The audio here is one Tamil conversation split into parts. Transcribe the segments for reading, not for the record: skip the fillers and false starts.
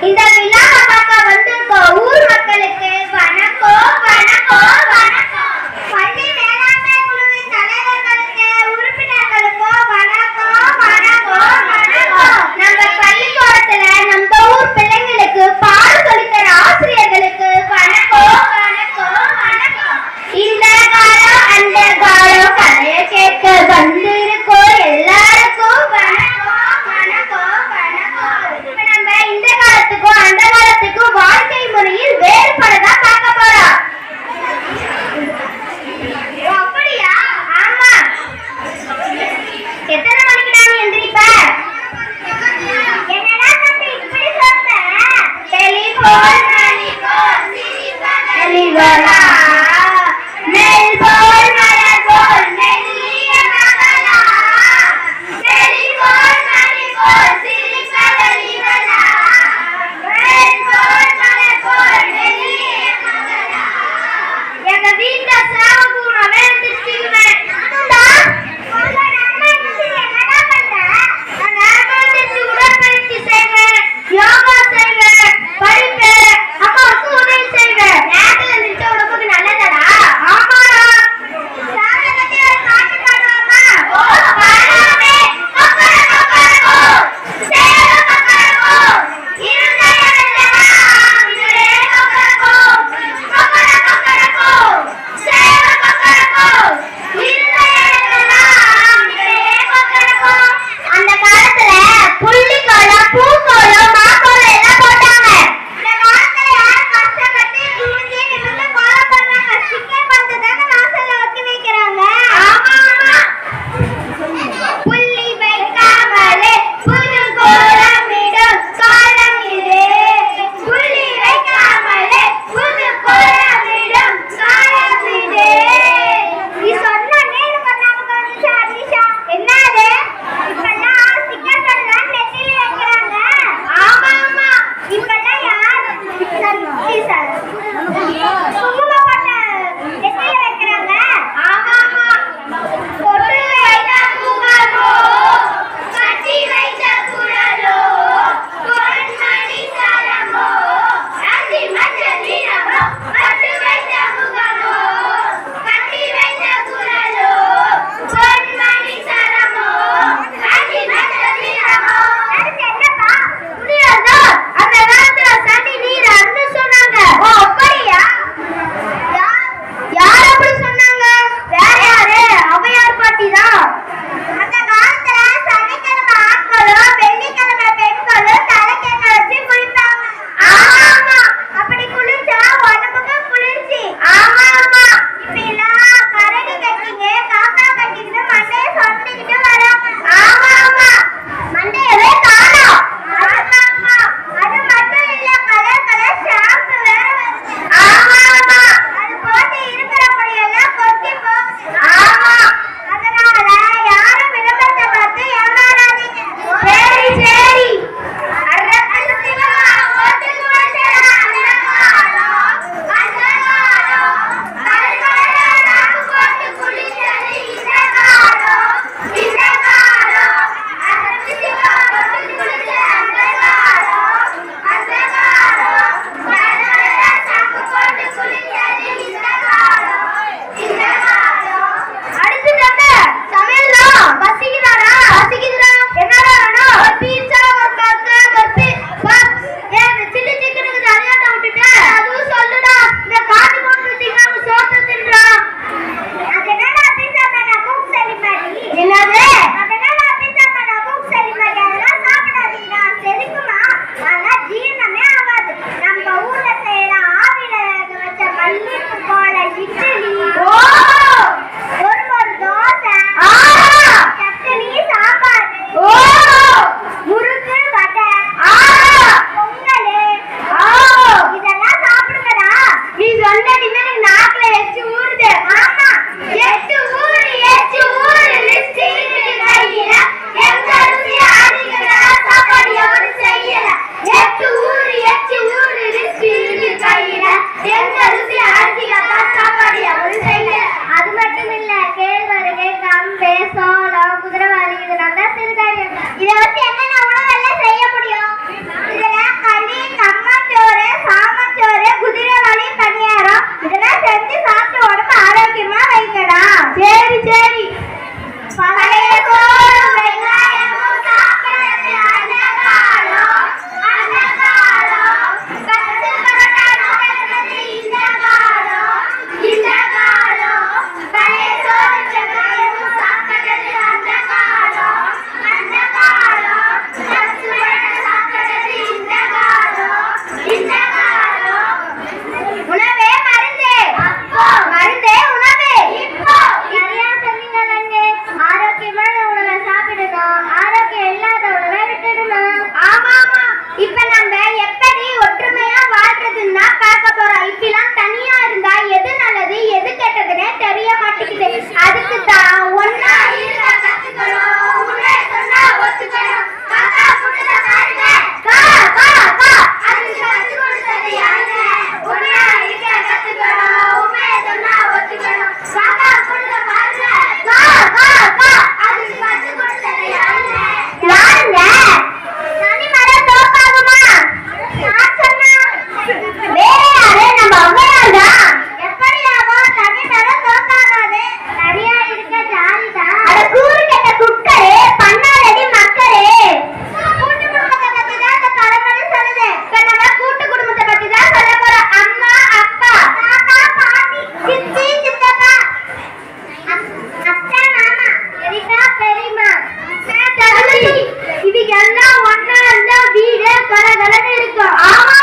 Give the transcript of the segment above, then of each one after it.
இந்த விழாவை பார்க்க வந்திருக்கோம் ஊர் மக்களுக்கு வணக்கம் வணக்கம் வணக்கம். பள்ளி மேலாண்மை குழுவின் தலைவர்களுக்கு உறுப்பினர்களுக்கும் வணக்கம் வணக்கம் வணக்கம். நம்ம பள்ளிக்கூடத்துல நம்ம ஊர் பிள்ளைங்களுக்கு பாடம் சொல்லித்தர ஆசிரியர்களுக்கு வணக்கம் வணக்கம் வணக்கம். இந்த காலம் அந்த காலம் கதையை கேட்க வந்திருக்கோம் எல்லாருக்கும் வணக்கம் வணக்கம் வணக்கம். நம்ம இந்த காலத்துக்கும் அந்த காலத்துக்கும் வாழ்க்கை முறையில் வேறுபடதா பார்க்க போறோம். அப்படியா? ஆமா. எத்தனை மணிக்கு நான் எந்திரிப்ப? என்னடா தம்பி இப்படி சொல்ற? டெலிபோன் மணிபோல் சிரிப்பதலிவலா மெல்போல் மலர்போல் மெல்லிய மகளா டெலிபோன் மணிபோல் சிரிப்பதலிவலா மெல்போல் மலர்போல் மெல்லிய மகளா. எங்க வீட்ல சாவகூனவே திருச்சிக்குவேன். என்னடா பண்ற? நான் திருச்சி உடற்பயிற்சி செய்வேன், யோகா செய்வேன், படிப்பேன், அம்மாவுக்கு உதவி செய்வேன். நேரத்துல இருந்துச்சு உடம்புக்கு நல்ல இப்பெல்லாம் தனியா இருந்தா எது நல்லது எது கெட்டதுன்னே தெரிய மாட்டேங்குது. அதுக்கு தான் ஒன்னா இருக்க கத்துக்கணும். உண்மை சொன்னா ஒத்துக்கணும். காக்கா புட்டத பாருங்க. கா கா கா அது கத்து கொடுத்தது யாருங்க? ஒன்னா இருக்க கத்துக்கணும். உண்மை சொன்னா ஒத்துக்கணும். காக்கா புட்டத பாருங்க. கா கா கா அது கத்து கொடுத்தது யாருங்க? யாருங்க? தனி மரம் தோப்பாகுமா? நான் சொன்னா வேற யாரு? நம்ம அம்மையார் தான். எப்படி ஆகும்? தனி மரம் தோப்பாகாது. சரியா இருக்க ஜாலிதான். அட கூறு கெட்ட குக்கரே, பண்ணாதடி மக்களே. கூட்டு குடும்பத்தை பத்தி தான் இந்த பழமொழி சொல்லுது. இப்ப நம்ம கூட்டு குடும்பத்தை பத்தி தான் சொல்ல போறோம். அம்மா, அப்பா, தாத்தா, பாட்டி, சித்தி, சித்தப்பா, அத்தை, மாமா, பெரியப்பா, பெரியம்மா, தங்கச்சி, இவங்க எல்லாம் ஒண்ணா இருந்தா வீடு கலகலன்னு இருக்கும். ஆமா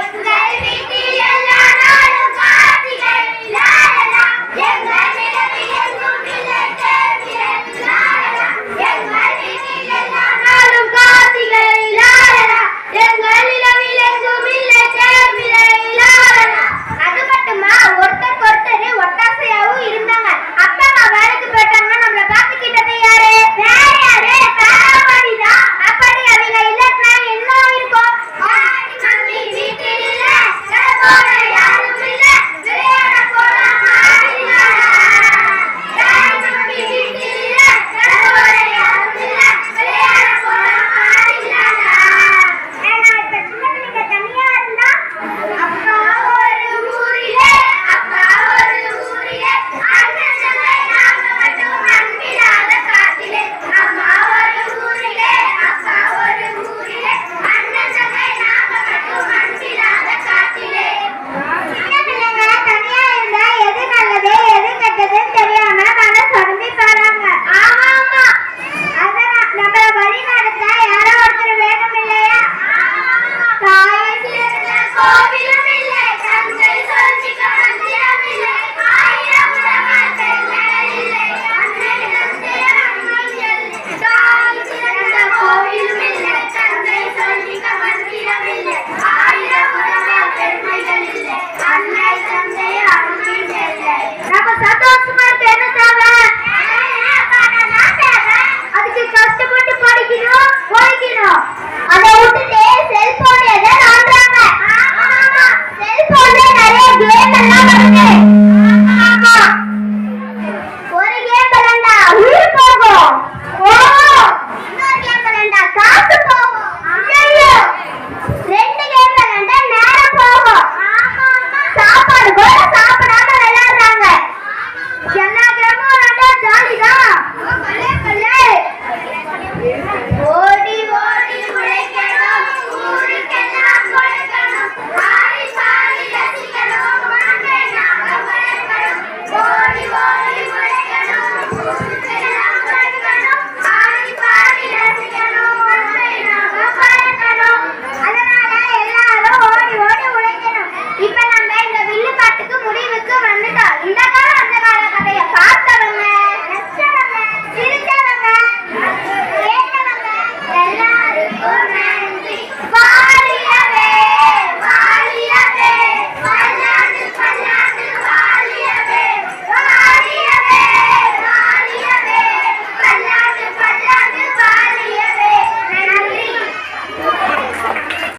எங்கள் வீட்டில் எல்லா நாளும் கார்த்திகை லாலலா. எங்கள் நிலவில் எங்கும் இல்லை தேர்விலே லாலலா. எங்கள் வீட்டில் எல்லா நாளும் கார்த்திகை லாலலா. எங்கள் நிலவில் எங்கும் இல்லை தேர்விலே லாலலா. அது மட்டுமா, ஒருத்தருக்கு ஒருத்தர் ஒத்தாசையாவும் இருந்தாங்க. அப்பா அம்மா வேலைக்கு போயிட்டாங்க. நம்மள பாத்துக்கிட்டது யாரு? வேற யாரு? தாராமணிதான். அப்படி அவங்க இல்லைன்னா என்ன இருக்கும்? மம்மி வீட்டில் இல்ல, போட யாரும் இல்ல, விளையாட போலாமா ஆடினாரா? மம்மி வீட்டில் இல்ல, போட யாரும் இல்ல, விளையாட போலாமா ஆடினாரா? ஏன்னா இப்ப சின்ன பிள்ளைங்க தனியா இருந்தா அப்பா ஒரு ஊரிலே, அப்பா ஒரு ஊரிலே, அண்ணன் தங்கை நாங்க மட்டும் அன்பில்லாத காட்டிலே. அம்மா ஒரு ஊரிலே, அப்பா ஒரு ஊரிலே, அண்ணன் தங்கை நாங்க மட்டும் அன்பில்லாத காட்டிலே. சின்ன பிள்ளைங்க தனியா இருந்தா எது நல்லது எது கெட்டதுன்னு தெரியாம மனசு உடம்பி போறாங்க. ஆமா ஆமா, அதான் நம்மள வழி நடத்த யாரோ ஒருத்தர் வேணும் இல்லையா? தாயை சேர்ந்த கோவில்